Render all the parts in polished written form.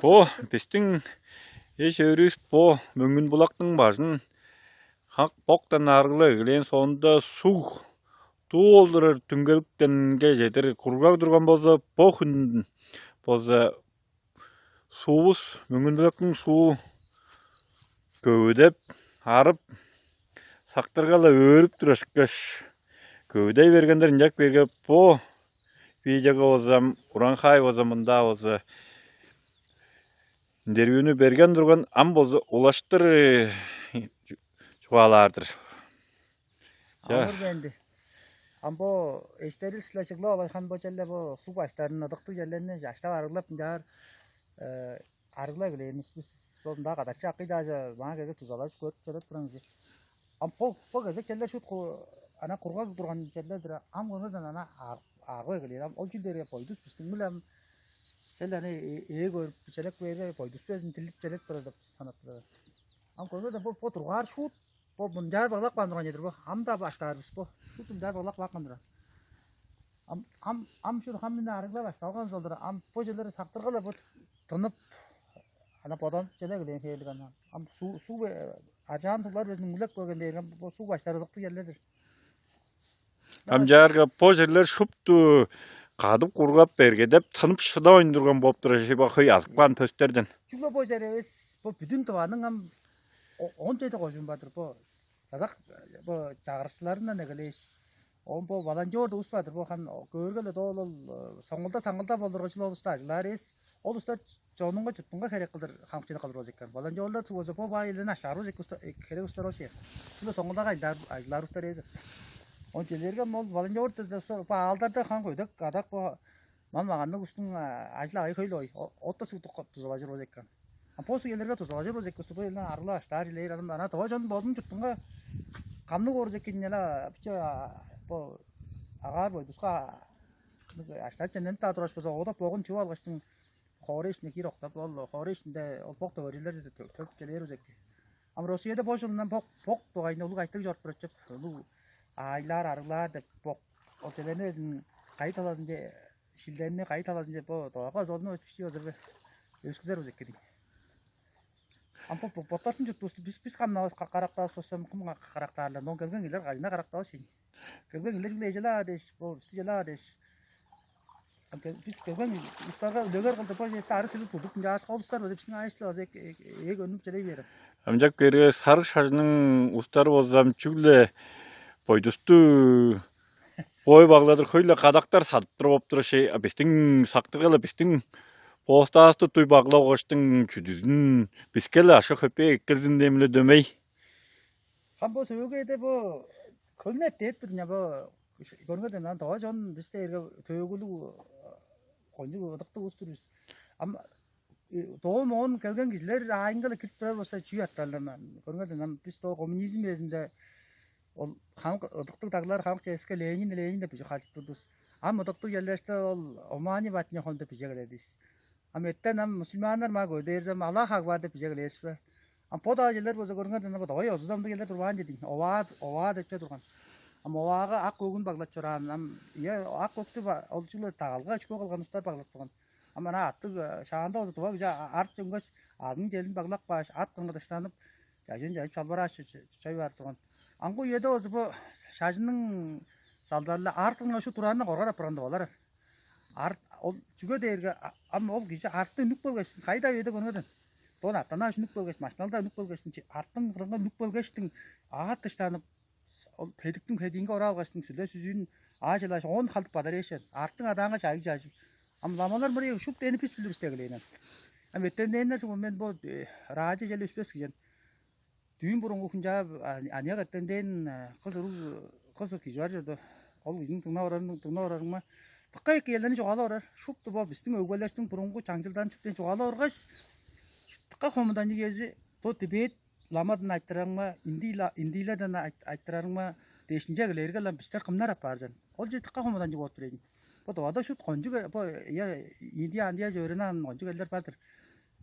По біздің еш өріс по мөңгін бұлақтың башын хақ боқтан арғылы кілен сонда су толдырыр түнгеліктенге жетір құрғақ тұрған болса по күн болса суыз мөңгін бұлақтың суы көудеп арып сақтырғалы өріп тұрашыққаш көудей бергендер жак берге по видеоға озам ұранхай озамында оза дербеуіні берген тұрған ам болса улаштыр жуалардыр. Амыр бенди. Амбо эстерил силачыгла алайхан бочалла бо су баштарын ыдыктык жерлерine жаштап арыглап жаар арыгла келен бунда кадача акыйда бана кезде тузалаш көрүп жүрөт тураңыз. Ам по кезде келе шут ана кургак турган жерлер ам гонордан ана агы келен ам ол жерлерге койдус биздин билем Selani ego çelek böyle koydu. Sürekli tilip çelek böyle sanatlı. Am koydu da bu turgar şut. Bu buncar balak bandıran yedir bu. Am da başlarız bu. Şut buncar balak bakmandıra. Am şu hamdine arıgla baş. Kalkan zoldıra. Am pojeleri saktırgıla bu tanıp ana podan çelek diye şey digan. Am su ajan sular bizim mulak koygan diye bu su başlarılıktı yerlerdir. Amjarga pojeler şuptu Qadıp qurgap berge dep tanıp şıda oyundurgan bop duruşu bakı yazıkpan pösterden. Çünkü bu jereves bu bütün tuvanın am onca da koyun badır bu. Kazak bu çağrışçılarından ne geleş. On bu valancor da uspadır bu han görgele dolu sangılda boldurguçlu ustacılar es. Ol usta çoğununga çuttunga kerek kıldır hamçını kalır olacaklar. Valancorlar tuğuza bu bayılına aşağı olacak usta kerek usta olacak. Şimdi sangılda aylar usta rezi. On jelерге мол волонтер да по алдарда хан койдук. Адак по мамаганны устун ажла ай көйлөй. Отто су тузала жүрөт экен. Посу елерге тузала жүрөт экен. Бу элден арла аштар илер ана тоо жон болдун жуттунга камны көрөт экен эла биче по агар бойдуска аштар жөнүн та тураш болсо ода богун чуп алгачтын хорешне кироктап ол хорешинде ол бокто өрүлөр төп келер өзек. Ам Россияда божулунан бок тогайны улуг айтып жорп берет. Aylar arılar da bok otellerin özünün kayıt alasınca şillerine kayıt alasınca bu doğağa zorunlu bir şey olur ve özgüzer olacak gibi. Ama bu botarsın çok dostu biz kanına karakter sosyal kuma karakterler non gelgen iler gayna karakter şey. Gelgen iler lejela deş bu stijela deş. Biz gelgen ustara döger kaldı bu işte arı sürüp tutup ya uluslar böyle bir şey ayıslı olacak önüp çeley verir. Amjak berge sarık şarjının ustaları bozam çügle Boydustu boy bağladır köyle kadaktar sattır bop duruşu bizдің сақтыргыла bizдің постасты туй bağlap qoştың küdüzün biskele aşağı köpe ekkirdin demle dömey. Ham bu söygede bu kölnet deyip durnya bu görgöden lan daha jon bizde tögülü konju ыдыкты usturuz. Ama doğum on kelgen kişiler ayıngalı kirtler olsa çüy atlarlar. Görgöden biz de komünizm rezinde ол ыдыктык дагылар хамк эске Ленин деп бижи хатып турдус. Ам ыдыктык жерлерде ол Омани батне хонда бижи келедис. Ам эттен ам мусулмандар ма көрдөрсөм Аллах акбар деп бижи келесиз. Ам пода жерлер болсо көргөндөн бу ой озудамды жерлер турган дедин. Ова деп турган. Ам овага ак көгүн баглап чуран. Ам я ак көктү ол жылы тагалга чөкө калган устар баглап турган. Ам ана аттык шаанда болсо туга бижи арт жөнгөс атын келин баглап баш ат кыңгыдаштанып жажын жайып чалбараш чай бар турган. Аңгу еде өзі бұл шажының салдарлы артыңа шу тұранны қорғарап бұранды болар. Ол жүге дейірге, ама ол кеше артың нүк бөлгешін, қайда еді көрмеден. Don аттана шу нүк бөлгешін, машиналда нүк бөлгешін, артың қырыңға нүк бөлгештің ағат тыштанып, ол педіктің пединге оралғаштың сүлі сүзін ажылаш, он қалдық бадар ешен. Артың адаңға жайы жайып. Ама ламалар бір шүк дені піс білір істегілейнен. Ама еттен дейінлерсі мен бұл ражы желі үспес кежен. Düğün burun okunca aniye gattenden kız kişi var ya ol bizim tığna oranın mı tıkka eklerden çoğala orar şuptu bu bizim ögeleştin burungu çangıldan çıktı çoğala orgaş tıkka komudan gezi bu tibet lamadan ayttıran mı indilerden ayttıran mı beşinci gelir lan bizler kimler yaparsan ol tıkka komudan çıkıyor oturuyor bu da vada şut koncu bu ya Indiya öğrenen koncu gelir vardır.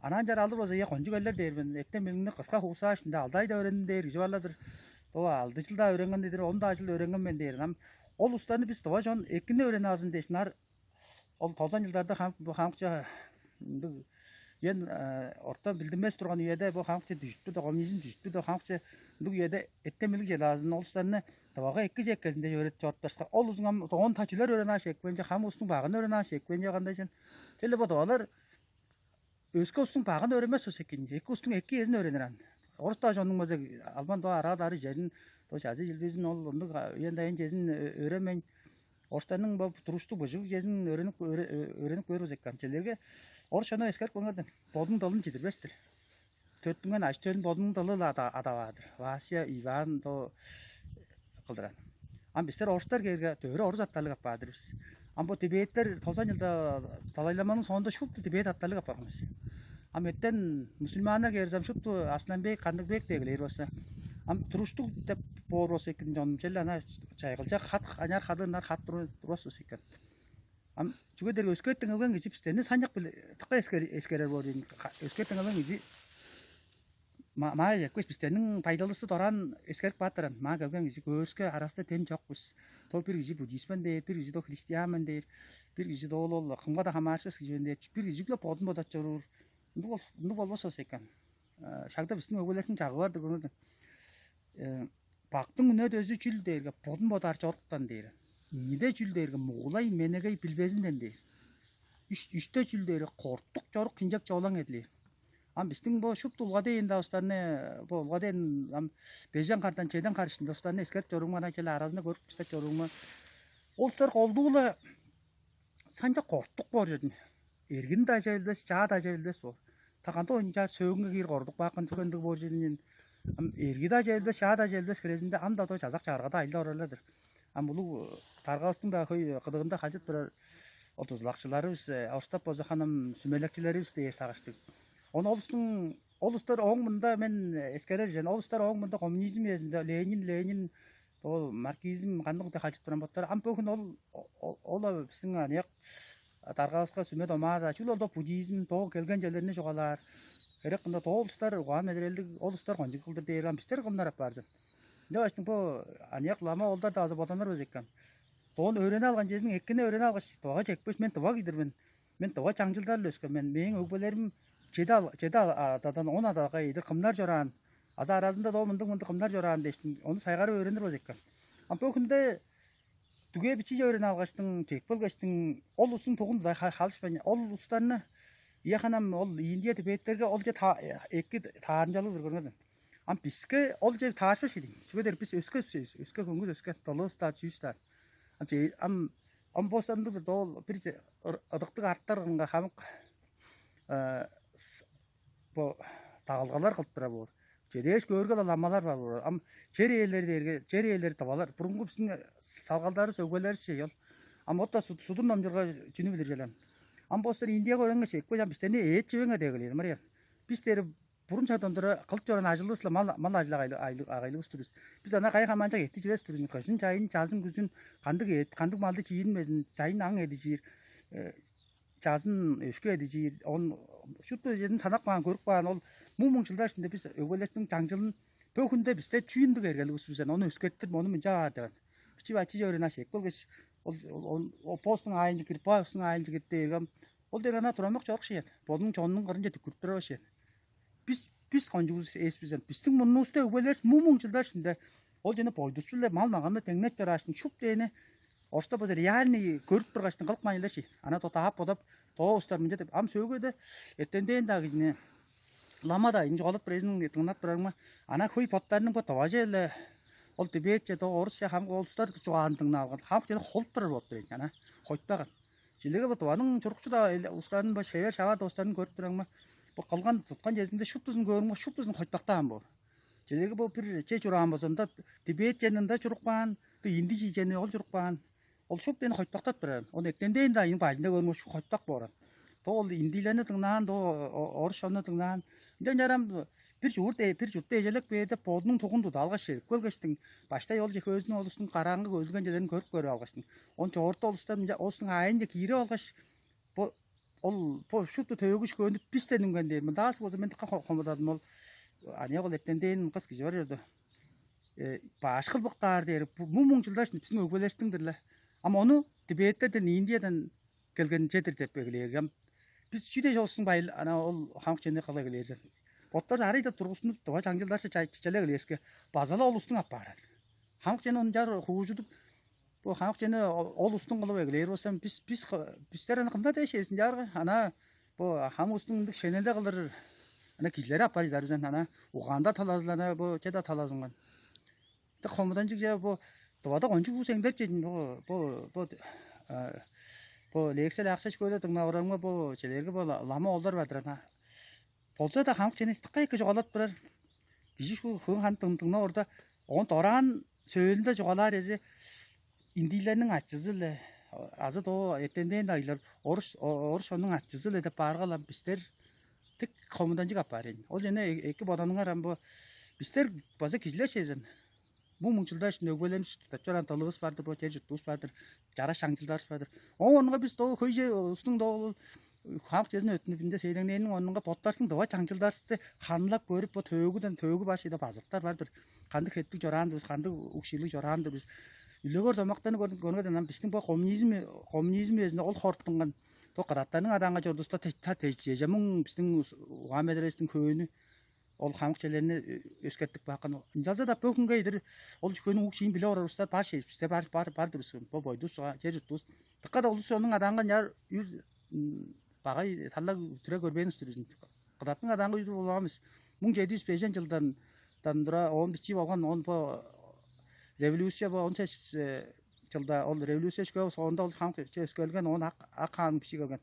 Anancar aldı boza ya koncu geller der ben etten benimle kıska husa şimdi alday da öğrendim der jivalladır. Towa aldıcılda öğrengen dedir 10 acılda öğrengen ben der. Ol ustaны biz towa jon ekinde öğren azın deşnar. Ol 90 yıllarda hamça Ен орто билдирмес турган үйөдө бу хамчы düştü de коммунизм düştü de хамчы бу үйөдө эттемелик желазын олустарны табага 2 жеккесинде өрөт жортташка ол узунгам он тачылар өрөн ашек бенже хам устун багын өрөн ашек бенже кандай жен теле бодолар өскө устун багын өрөмөс өсекин 2 устун 2 эзин өрөнөрөн оруста жонун мөзе албан до арада жерин то жазы жылбезин ол ондук ендайын жезин өрөмөн Орстаның бу турушту бужук жезин өрөнүп көрөбүз эккан челерге оршоно эскерп көңөрдөн бодун далын жидирбестир. Төттүнген аштөн бодун далы адабадыр. Васия Иван то кылдыран. Ам бистер орстар керге төрө орус атталык ападырбыз. Ам бу Тибеттер 90 жылда талайламанын сонунда шупту Тибет атталык апармыз. Ам эттен мусулмандар керсем шупту Асланбек, Кандыкбек дегилер болсо. Ам туруштук деп борос экен жонум чел ана чайгылжа хат аняр хадынар хат турус экен. Ам жүгөдөргө өскөттөн алган кижи бистени санжак бил тыкка эскерер борин өскөттөн алган кижи маа якпыс бистенин пайдалысы торан эскерип баатыран маа келген кижи көрүскө араста тем жокпуз. То бир кижи буддизммен дейт, бир кижи до христианмен дейт, бир кижи до ол кымга да хамаарчыбыз кижи дейт, бир кижи гло бодун бодот жоруур. Нду болбосо экен. Шагда биздин өгөлөсүн жагы бар деп көрдүм. Бактың үнөт өзү жүл дээрге бодун бодарчы орктан дейр. Иде жүл дээрге муулай менегей билбезинден дейр. Үштө жүл дээрге корттук жорук кинжак жолоң эдилер. Ам биздин бу шуп тулга дейин даустарны бу улга дейин ам бежен кардан чеден каршын даустарны эскерip жорумана челе аразына көрүп кыстап жорумма. Олстар колдуула санжа корттук бор жердин. Эргин да жабылбес, жаа да жабылбес бор. Таганда онжа сөөгөнгө кир кордук бакын түгөндүг бор жеринен эргида желбес, шаада желбес кересинде анда то жазак чарга да айла оролодур. Ам бул таргастын да көй кыдыгында калжыт бир 30лакчыларыбыз, Орстап бозо ханым сүмөлекчилерибиз дей сагыштык. Оны олустар оң мында мен эскерер жен, олустар оң мында коммунизм эзинде Ленин, ол марксизм кандыкта калжыт турган боттор. Ам бөгүн ол биздин аяк таргаска сүмөт омада, чулолдо буддизм то келген жерлерине жогалар. Керек кында тоолустар уган медрелдик олустар конжук кылдыр дейрган бистер кымнар апаржын. Жабаштың бу анияк лама олдар да азы ботанар өз эккен. Тоон өрөнө алган жезин эккине өрөнө алгыч тоога жекпеш мен тоога кидирмин. Мен тоога чаңжылдар өскөн. Менин өгбөлөрүм жеда дадан 10 адага идир кымнар жоран. Аза аразында да мындык кымнар жоран дештин. Оны сайгары өрөнөр өз эккен. Ам бөгүндө түгө бичи өрөнө алгачтын тек болгачтын ол устун тогун халышпан ол устарны яханам ол Индия Тибеттерге ол же эки таарынжалуу көргөнөдөн. Ам биске ол же таашпас идим. Сүгөдөр биз өскө көңүл өскө толуста чүйстар. Ам бостандык дол бир ыдыктык арттарга хамык бу тагалгалар кылып тура бор. Жереш көргөн ламалар бар. Ам жер ээлери табалар. Бурунку биздин салгалдары сөгөлөрчү ел. Ам отта судун намжырга жүнү билер желем. Ам бостар Индияга өрөнгө экпе жан бистени эт жебеңе дегилер мария. Биздер бурун чатондора кылып жорон ажылысла мал ажылак агайлык үстүрүз. Биз ана кайга манчак эти жебес түрүн кышын жайын жазын күзүн кандык малды чийинмесин жайын аң эди жир жазын өшкө эди жир он шутту жерин санак баган көрүп баган ол муң жылдар ичинде биз өгөлөстүн жаңжылын бөгүндө бизде чүйүндүк эргелигибиз бизден оны өскөрттүп оны мынча деп. Бичи бачы жөрүн ашек болгоч ол постун айынжы кирип постун айынжы кирип дегем ол дер ана турамак жок шет. Бодун чонун кырынжа түкүрүп тура шет. Biz konjuguz esbizden bizden bunun üstü öbeler mumung жылдар içinde ол жана бойдусуле мал маганды теңнет жараштын шуп дени орста базар реальный көрүп тургачтын кылып манилеши ана то таап бодоп тоостар мынча деп ам сөөгөдө эттенден дагы жине ламада инжи колуп презин тыңнат турарма ана көй поттарынын по таважеле ол Тибетче то орусча хам олустар жуган тыңна алган хам жана холуп турар болуп берет ана койтпаган жилерге ботванын чурукчуда устарын бо шевер шава достарын көрүп турарма калган туткан жезинде шуптузун көрүнгө шуптузун койтпактаган бул. Желерге бул бир че жураган болсонда Тибет жанында журукпаган, Инди жени ол журукпаган. Ол шуптен койтпактап турат. Оны эктенден да ин бажында көрүнгө шу койтпак болот. То ол Индилерни тыңнаган, то орусчаны тыңнаган. Инден жарам бир журтта эжелек бээде бодунун тугунду алгаш көлгөчтүн башта ол же көзүнүн олустун караңгы көзгөн жерлерин көрүп алгаштын. Ончо орто олустар олустун айынжа кирип алгаш ол шупту төөгүш көнүп пистен үнгөндө мындаас болсо мен комодадым ол ания кол эттенден кыз киши бар жерде баш кылбыктар дер муң жылдар ичинде биздин өгбөлөштүңдүр эле ама ону Тибеттен Индиядан келген жетир деп белгилегем Biz süde olsun bayıl ana ol hamk jenne kala geleceğiz. Otlar arayda turgusunu doğa 장질дарsa çale gelesке. Bazala olustun apparan. Hamk jenne on jar hujudup bu hamk jenne olustun kala gelir olsam bizlerin kımda değişesin jar ana bu hamustunduk şenelde kalır. Ana kizlere apparlar üzerine ana Uganda talazlana bu çeda talazıngan. 딱 거무단직 제가 뭐 도와다 건축 후생됐지 뭐 렉셀 악세시 거다 등나오라는 거뭐 제대로 뭐 라마 올더 받더라 벌써 다 한국 전에 딱 그 저걸었 버려 기시후 흥한 등등나 orada on 도란 söylende 저걸아래지 인디라는 아치즈래 아주 더 에텐데 나이lar oruç onun 아치즈래 데 паргалам bizler tek 거무단직 апарин ол және эки боданыңар ам bu bizler bazı kişiler şeyzen bu mungçulda şimdi ögöleniş tutacağın talığız vardır, bu tecrübüs vardır, jara şangçılar vardır. Onunla biz doğu koyucu üstün doğu halk cezine ötünübünde seyrenleyenin onunla potlarsın doğu şangçılar kanlak görüp bu tögü başıyla bazıklar vardır. Kandık ettik jorandı biz, kandık ukşilik jorandı biz. Ülgör domaktanı görmeden bizim bu komünizmi özünde ol horttungan to qadattanyň adaňa jordusta ta tejeming bizim Muhammedresin köyünü ol hamkçelerini öskettik bakın. İncaza da bugün gaydır. Ol köyün ukşiyin bile orarustar par şey. İşte bar dursun. Bu boydus, cerutuz. Tıkka da olursa onun adaňa yar bagay talla türe görbeýän üstürüzün. Qadattanyň adaňa ýürüp bolamyz. 1705 ýyldan dura 15 bolgan on bu revolýusiýa bu 18 ýylda ol revolýusiýa çıkýar, sonda ol hamkça öskelgen on akan kişi gelgen.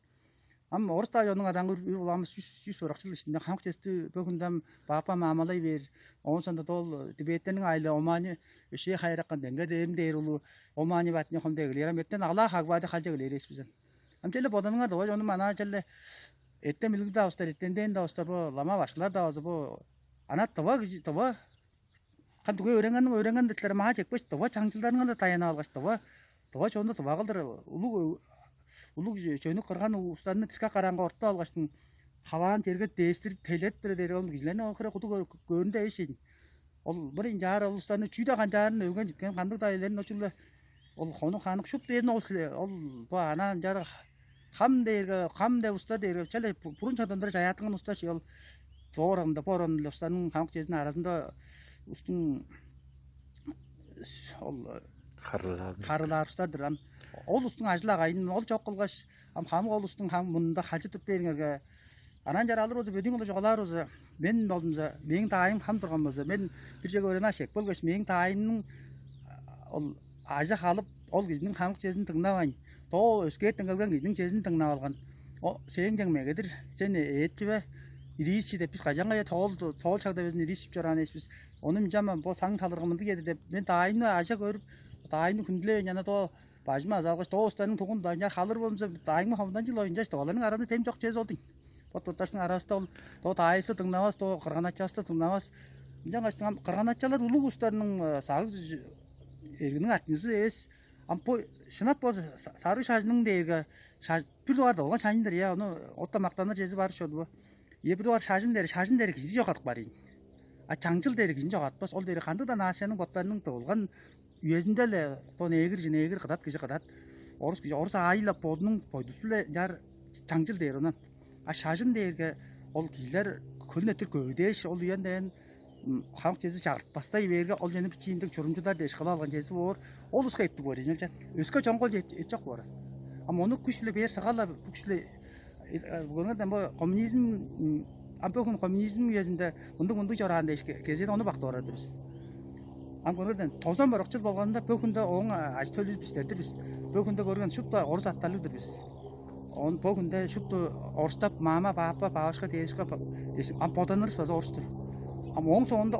Ama orta yolun adaňa ýürüp bolamyz 100 sorakçyl içinde hamkçesty bugündem bapa mamalay ber. On sonda dol Tibetteniň aýly Omani şeýh haýrakan denge dem derulu Omani batny hom degler. Metten Allah hagbady halja geleres bizen. Amçele bodanyňar da onu mana çelle etten milgi da ustar ettenden da ustar bu lama başlar da bu anat tawa kan tuğu öğrengen ditler maha çekmiş tawa çangçylaryň da taýana algaç tawa çonda tawa galdyr ulug çöýnü kırgan ustany tiska karanga orta algaçdyň hawany terge değiştirip telet bire deri onu gizlene ahira kutu göründe eşin. Ol bir injar ustany çüýde ganjaryn öwgen jitken kandyk daýlaryň oçulla ol honu hanyk şup diýen ol bu ana jar ham de usta derge çele burun çadandyr jaýatyň usta şi ol Poramda ustanyň hamk jezine arasynda ustun ol karılar ustadır. Ol ustun ajla gaýyn ol çok kılgaç ham ol ustun ham munda hajy tutup berýärge anan jar alır ozy bödüň ol jogalar ozy men boldumza meň taýym ham durgan bolsa men bir jege ören aşek bolgaç meň taýymyň ol aja halyp ol bizniň hamk jezini tygnabaň to ösketten gelgen bizniň jezini tygnap algan o seň jengmegedir sen etçibe İrisi de biz kaçanga ya tol çakda bizim irisi çoranız biz onun zaman bu sang salırgımındı geldi de ben daimli aşağı görüp daimli күндүлө yana to bajma azalgıç to ustanın togun dañar kalır bolmasa daimli hamdan jıl oyunca işte olanın arasında tem çok tez oldun. Pottasın arasında ol to taýysy tygnabas to kırganaçasy tygnabas. Bilen gaçtın kırganaçalar ulug ustanyň sagız erginiň atnysy es. Am bu şınap boz sarı şajnyň derge bir duvar da olan şajyndyr ya onu otta maktanır jezi bar şol bu. Bir duvar şajyn deri gizi jogatyk baryn. A çangçyl deri gizi jogatbas ol deri kandy da nasyanyň bottlarynyň tolgan üýesinde le to negir kıdat gizi kıdat. Orus aýlap bodunyň poýdusyle jar çangçyl deri ona. A şajyn derge ol giziler kölnetir göwdeş ol ýenden halk jezi çagyrtpasda berge ol jeny biçindik çurumçular deşgil algan jezi bor. Ol uska etdi boýan. Öske çoňgol etjek bor. Ama onu güçle bir sagalla güçle Bunlardan bu komünizm yüzünde bundu joranda gezede onu bakdı orada biz. Bunlardan tozan baraqçıl bolganda bugün de oň aç tölüz bizlerdir biz. Bugün de görgen şutda orus attarlydır biz. On bugün de şutda orustap mama bapa başga teşka am potanırız biz orustur. Ama oň sonunda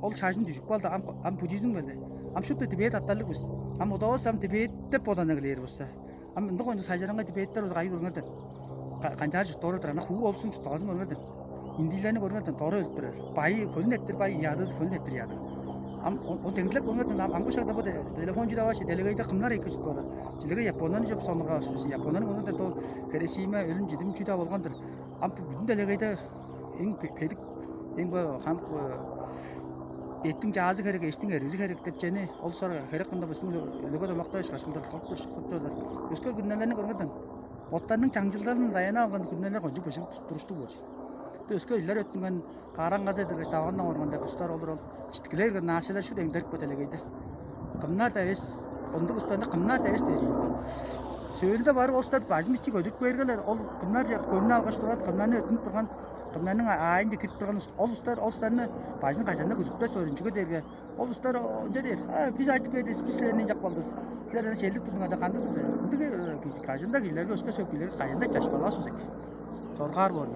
ol şajyn düşüp boldy am budizm geldi. Am şutda Tibet attarlyk biz. Am oda sam Tibetde podana gelir bolsa. Ama indi koyun sajaranga Tibetler oz gaýy görmedi. Kanjar doğru tarana hu olsun tutazın görmedi. İndilerini görmedi. Doğru öldürer. Bayi kölün ettir bayi yadız kölün ettir yadı. O denizlek görmedi. Am bu şakda bu telefoncu da var. Delegayda kımlar iki tuttu. Çilere Japondan jop sonraga asmış. Japondan görmedi. To keresime ölüm jidim çüda bolgandyr. Am bütün delegayda eň pedik eň bu ham ettiň jazy kerek, eştiň erizi kerek dep jeni ol sonra kerek kynda bizniň lögöde makta şaşkyldyr, halk durşukdyr. Öskö günlerlerini görmedin. Оттарның жаңжылдан даяна алған күннелер қонжы көшіп тұрышты болды. Өскі үйлер өттінген қаран қаза едірге ставаннан орғанда ұстар олар ол. Читкілер нашылар шүр еңдеріп көтелегейді. Қымнар тәвес, ондық ұстарында қымнар тәвес дәрі. Сөйлді барып остар бажым іші көдік бергелер. Ол қымнар көріне алғаш тұрған, қымнаны өтініп тұрған, қымнаның айында кіріп тұрған ол ұстарны бажын қажанда көзікпес өріншіге дерге. Ол ұстар önce der. Biz айтып бердік, біз сілерінен жақ балдыз. Сілерінен шелдік тұрдың ада қандыдыр. Қажында кейлерге өске сөкілері қажында жашпалға сөзек. Торғар бар.